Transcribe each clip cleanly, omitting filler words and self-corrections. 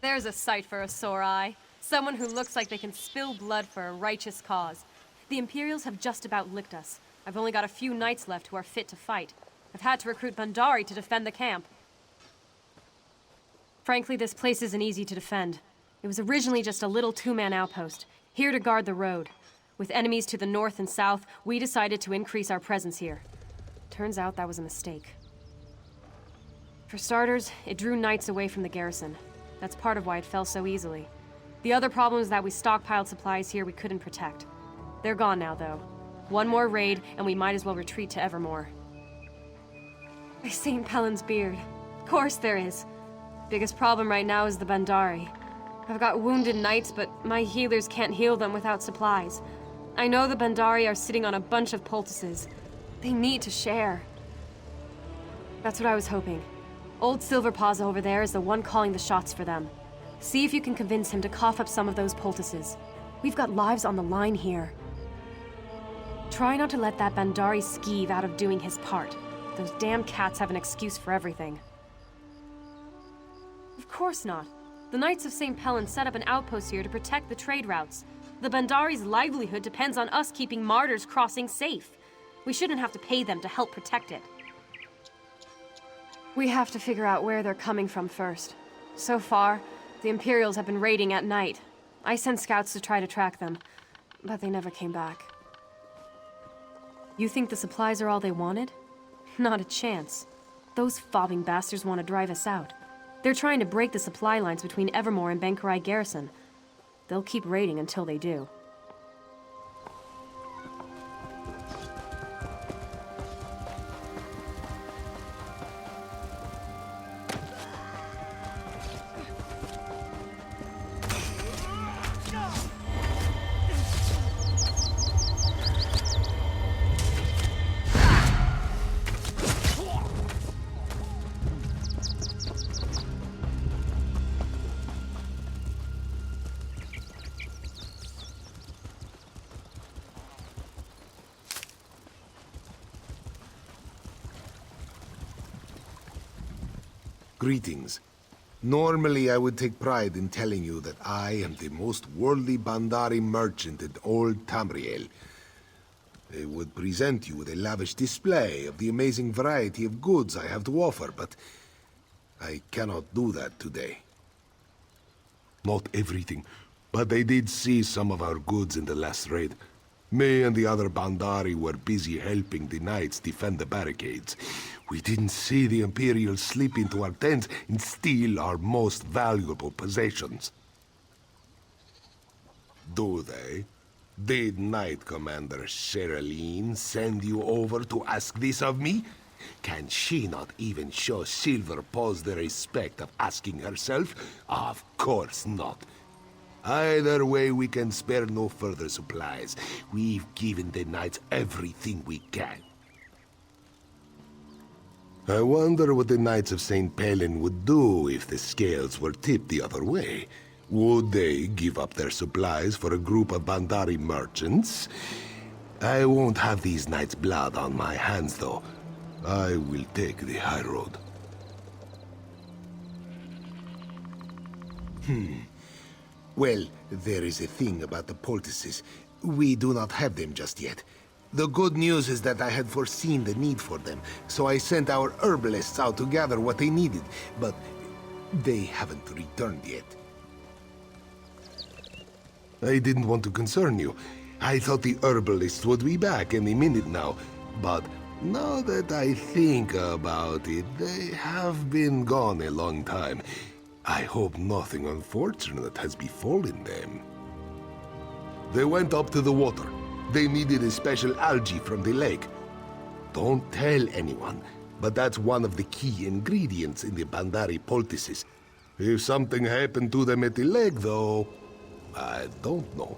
There's a sight for a sore eye. Someone who looks like they can spill blood for a righteous cause. The Imperials have just about licked us. I've only got a few knights left who are fit to fight. I've had to recruit Bandari to defend the camp. Frankly, this place isn't easy to defend. It was originally just a little two-man outpost, here to guard the road. With enemies to the north and south, we decided to increase our presence here. Turns out that was a mistake. For starters, it drew knights away from the garrison. That's part of why it fell so easily. The other problem is that we stockpiled supplies here we couldn't protect. They're gone now, though. One more raid, and we might as well retreat to Evermore. By St. Pellin's beard. Of course there is. Biggest problem right now is the Bandari. I've got wounded knights, but my healers can't heal them without supplies. I know the Bandari are sitting on a bunch of poultices. They need to share. That's what I was hoping. Old Silverpaws over there is the one calling the shots for them. See if you can convince him to cough up some of those poultices. We've got lives on the line here. Try not to let that Bandari skeeve out of doing his part. Those damn cats have an excuse for everything. Of course not. The Knights of St. Pellin set up an outpost here to protect the trade routes. The Bandari's livelihood depends on us keeping Martyr's Crossing safe. We shouldn't have to pay them to help protect it. We have to figure out where they're coming from first. So far, the Imperials have been raiding at night. I sent scouts to try to track them, but they never came back. You think the supplies are all they wanted? Not a chance. Those fobbing bastards want to drive us out. They're trying to break the supply lines between Evermore and Bankarai Garrison. They'll keep raiding until they do. Greetings. Normally I would take pride in telling you that I am the most worldly Bandari merchant in old Tamriel. I would present you with a lavish display of the amazing variety of goods I have to offer, but I cannot do that today. Not everything, but I did see some of our goods in the last raid. Me and the other Bandari were busy helping the knights defend the barricades. We didn't see the Imperials slip into our tents and steal our most valuable possessions. Do they? Did Knight Commander Sherilyn send you over to ask this of me? Can she not even show Silverpaws the respect of asking herself? Of course not. Either way, we can spare no further supplies. We've given the knights everything we can. I wonder what the Knights of St. Pellin would do if the scales were tipped the other way. Would they give up their supplies for a group of Bandari merchants? I won't have these knights' blood on my hands, though. I will take the high road. Well, there is a thing about the poultices. We do not have them just yet. The good news is that I had foreseen the need for them, so I sent our herbalists out to gather what they needed, but they haven't returned yet. I didn't want to concern you. I thought the herbalists would be back any minute now, but now that I think about it, they have been gone a long time. I hope nothing unfortunate has befallen them. They went up to the water. They needed a special algae from the lake. Don't tell anyone, but that's one of the key ingredients in the Bandari poultices. If something happened to them at the lake, though, I don't know.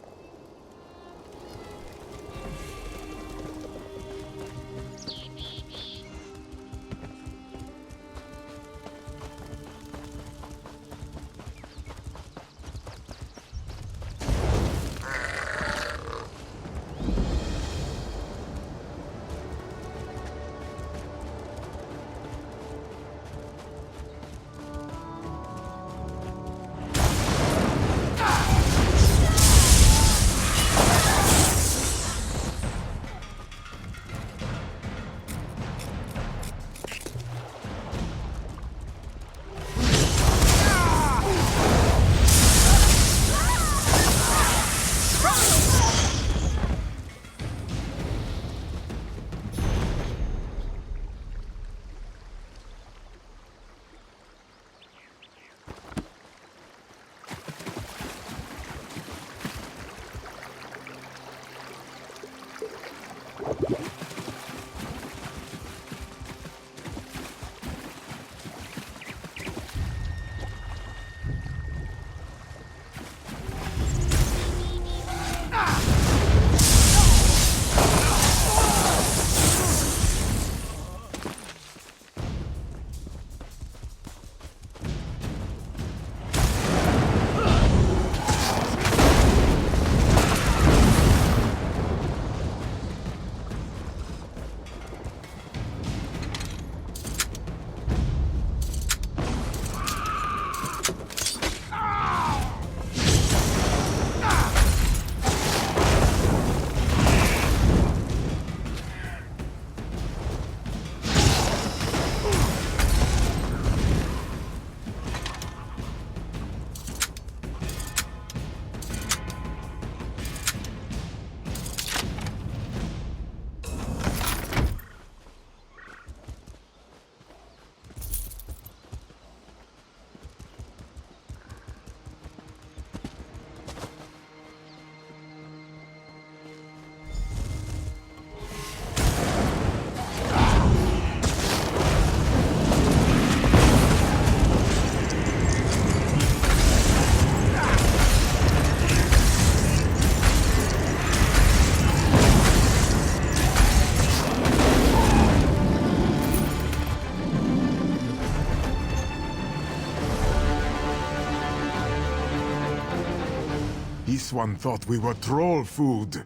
This one thought we were troll food.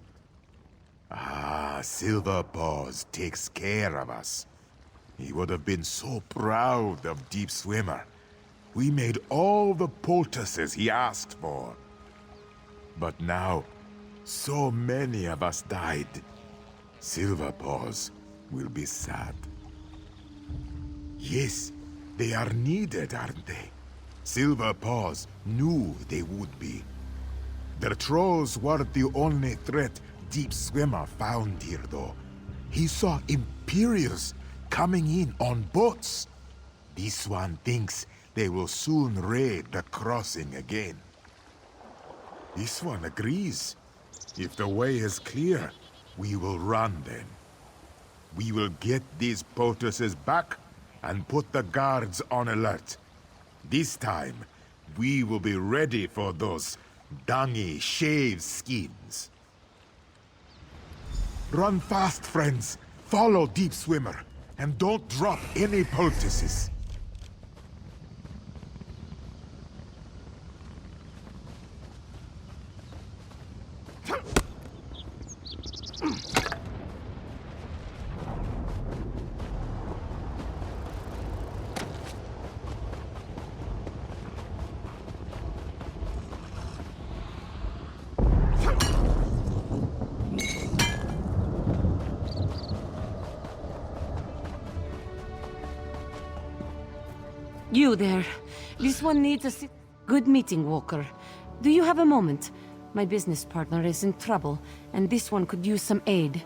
Ah, Silver Paws takes care of us. He would have been so proud of Deep Swimmer. We made all the poultices he asked for. But now, so many of us died. Silver Paws will be sad. Yes, they are needed, aren't they? Silver Paws knew they would be. The trolls weren't the only threat Deep Swimmer found here, though. He saw Imperials coming in on boats. This one thinks they will soon raid the crossing again. This one agrees. If the way is clear, we will run then. We will get these poultices back and put the guards on alert. This time, we will be ready for those dungy shave skins. Run fast, friends. Follow Deep Swimmer, and don't drop any poultices. You there. This one needs a good meeting, Walker. Do you have a moment? My business partner is in trouble, and this one could use some aid.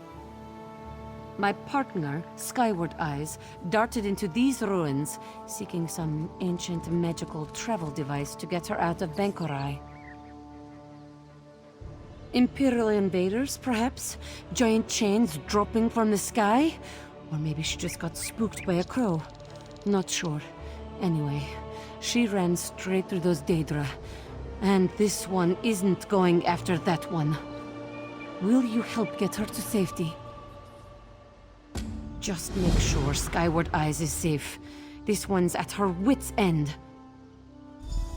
My partner, Skyward Eyes, darted into these ruins, seeking some ancient magical travel device to get her out of Backloggery. Imperial invaders, perhaps? Giant chains dropping from the sky? Or maybe she just got spooked by a crow. Not sure. Anyway, she ran straight through those Daedra. And this one isn't going after that one. Will you help get her to safety? Just make sure Skyward Eyes is safe. This one's at her wit's end.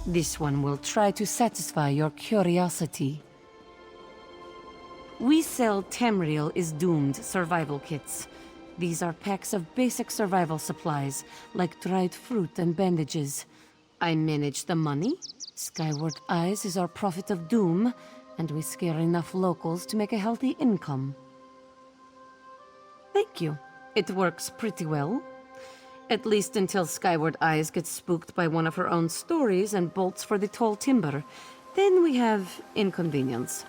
This one will try to satisfy your curiosity. We sell Tamriel is Doomed survival kits. These are packs of basic survival supplies, like dried fruit and bandages. I manage the money. Skyward Eyes is our prophet of doom, and we scare enough locals to make a healthy income. Thank you. It works pretty well. At least until Skyward Eyes gets spooked by one of her own stories and bolts for the tall timber. Then we have inconvenience.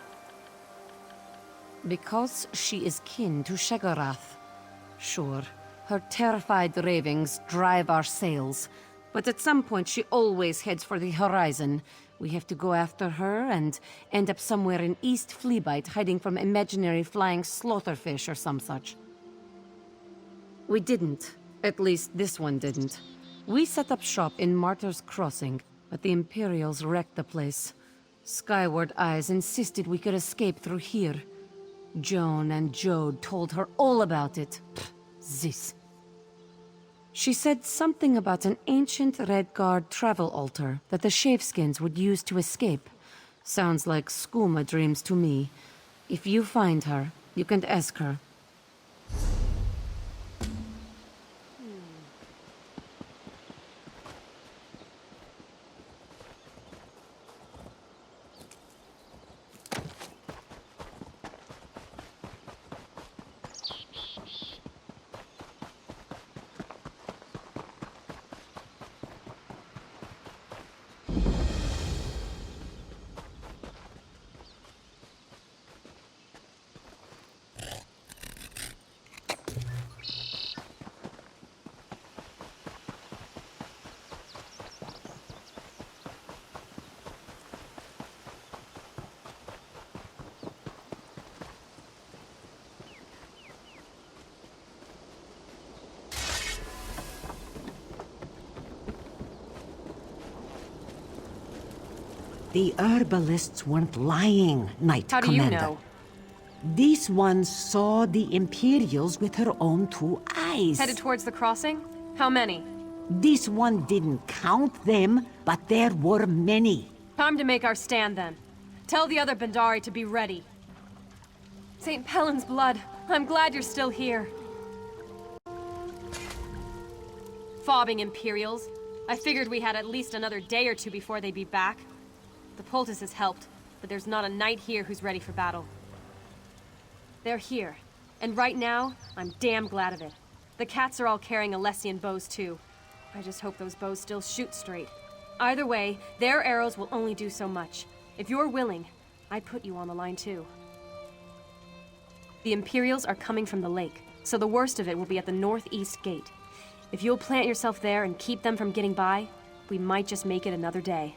Because she is kin to Shagarath. Sure, her terrified ravings drive our sales, but at some point she always heads for the horizon. We have to go after her and end up somewhere in East Fleabite, hiding from imaginary flying slaughterfish or some such. We didn't. At least this one didn't. We set up shop in Martyr's Crossing, but the Imperials wrecked the place. Skyward Eyes insisted we could escape through here. Joan and Jode told her all about it. This. She said something about an ancient Red Guard travel altar that the Shaveskins would use to escape. Sounds like skooma dreams to me. If you find her, you can ask her. The herbalists weren't lying, Knight How do you Commander. know? This one saw the Imperials with her own two eyes. Headed towards the crossing? How many? This one didn't count them, but there were many. Time to make our stand then. Tell the other Bandari to be ready. St. Pellin's blood, I'm glad you're still here. Fobbing Imperials. I figured we had at least another day or two before they'd be back. The poultice has helped, but there's not a knight here who's ready for battle. They're here, and right now, I'm damn glad of it. The cats are all carrying Alessian bows too. I just hope those bows still shoot straight. Either way, their arrows will only do so much. If you're willing, I'd put you on the line too. The Imperials are coming from the lake, so the worst of it will be at the northeast gate. If you'll plant yourself there and keep them from getting by, we might just make it another day.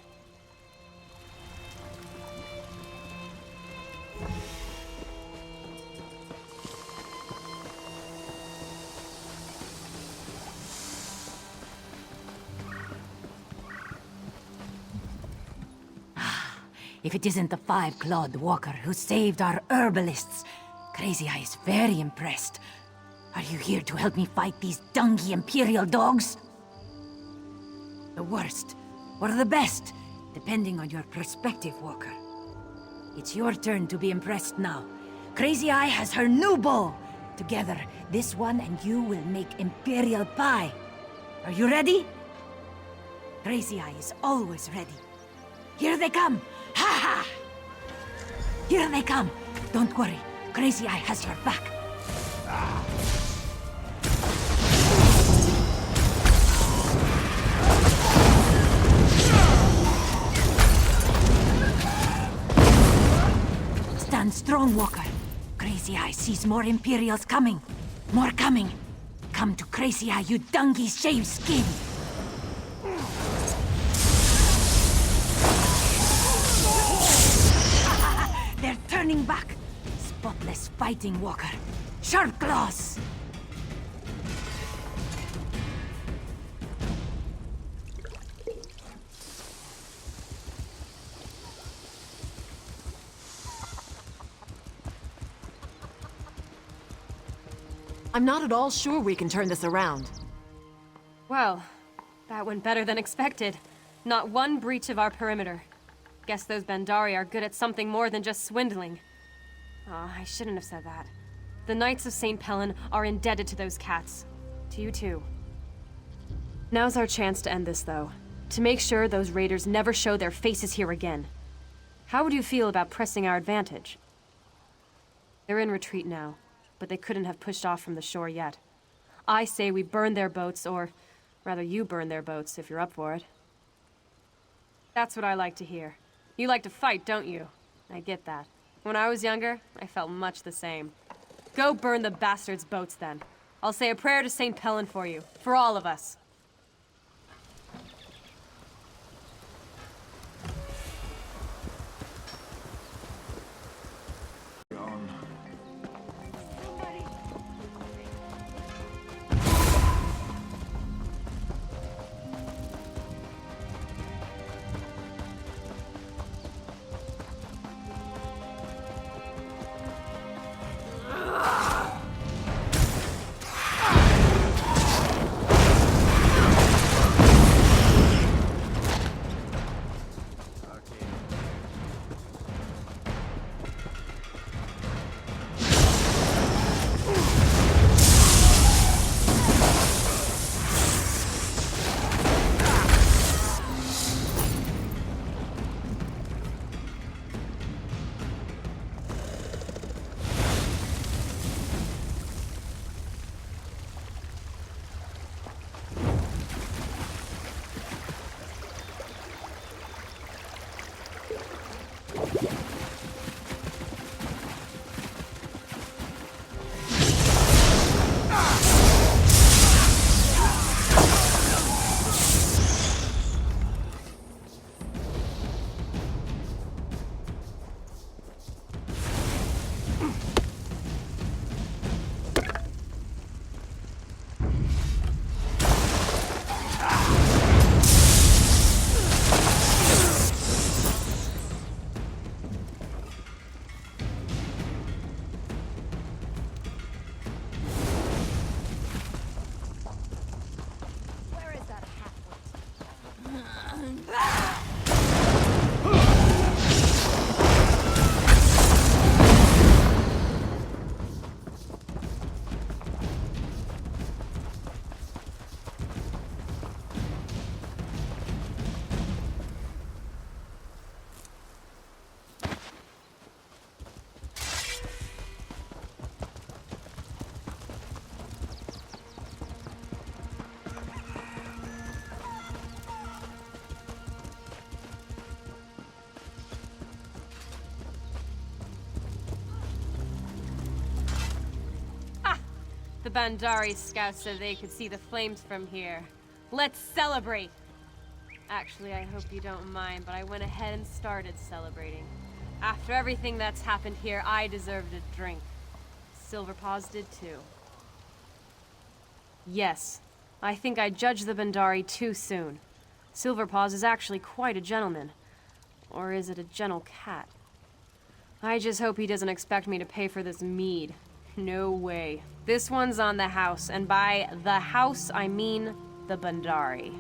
If it isn't the five-clawed walker who saved our herbalists, Crazy Eye is very impressed. Are you here to help me fight these dungy Imperial dogs? The worst, or the best, depending on your perspective, Walker. It's your turn to be impressed now. Crazy Eye has her new bow. Together, this one and you will make Imperial pie. Are you ready? Crazy Eye is always ready. Here they come! Ha ha! Here they come! Don't worry, Crazy Eye has your back. Stand strong, Walker. Crazy Eye sees more Imperials coming. More coming. Come to Crazy Eye, you dungy shaved skin! They're turning back. Spotless fighting, Walker. Sharp claws! I'm not at all sure we can turn this around. Well, that went better than expected. Not one breach of our perimeter. Guess those Bandari are good at something more than just swindling. Ah, I shouldn't have said that. The Knights of St. Pellin are indebted to those cats. To you too. Now's our chance to end this, though. To make sure those raiders never show their faces here again. How would you feel about pressing our advantage? They're in retreat now, but they couldn't have pushed off from the shore yet. I say we burn their boats, or rather you burn their boats if you're up for it. That's what I like to hear. You like to fight, don't you? I get that. When I was younger, I felt much the same. Go burn the bastards' boats, then. I'll say a prayer to St. Pellin for you. For all of us. Bandari scouts so they could see the flames from here. Let's celebrate! Actually, I hope you don't mind, but I went ahead and started celebrating. After everything that's happened here, I deserved a drink. Silverpaws did too. Yes, I think I judged the Bandari too soon. Silverpaws is actually quite a gentleman. Or is it a gentle cat? I just hope he doesn't expect me to pay for this mead. No way. This one's on the house, and by the house, I mean the Bandari.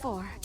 before.